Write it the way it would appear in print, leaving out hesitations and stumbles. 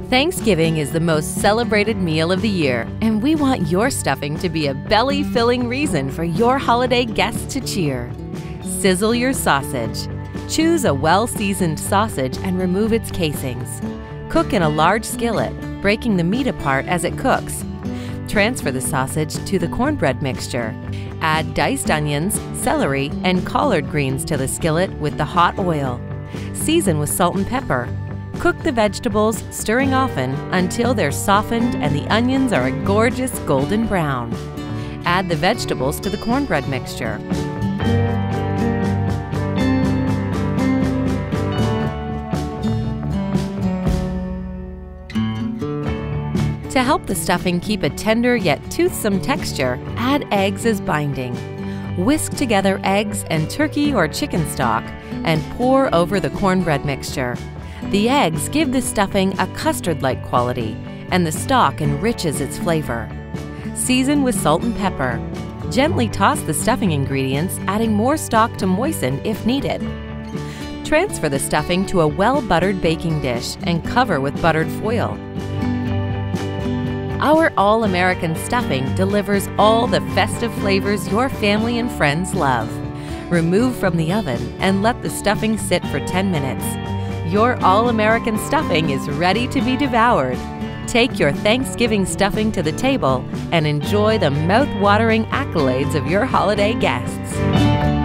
Thanksgiving is the most celebrated meal of the year, and we want your stuffing to be a belly-filling reason for your holiday guests to cheer. Sizzle your sausage. Choose a well-seasoned sausage and remove its casings. Cook in a large skillet, breaking the meat apart as it cooks. Transfer the sausage to the cornbread mixture. Add diced onions, celery, and collard greens to the skillet with the hot oil. Season with salt and pepper. Cook the vegetables, stirring often until they're softened and the onions are a gorgeous golden brown. Add the vegetables to the cornbread mixture. To help the stuffing keep a tender yet toothsome texture, add eggs as binding. Whisk together eggs and turkey or chicken stock and pour over the cornbread mixture. The eggs give the stuffing a custard-like quality, and the stock enriches its flavor. Season with salt and pepper. Gently toss the stuffing ingredients, adding more stock to moisten if needed. Transfer the stuffing to a well-buttered baking dish and cover with buttered foil. Our all-American stuffing delivers all the festive flavors your family and friends love. Remove from the oven and let the stuffing sit for 10 minutes. Your all-American stuffing is ready to be devoured. Take your Thanksgiving stuffing to the table and enjoy the mouth-watering accolades of your holiday guests.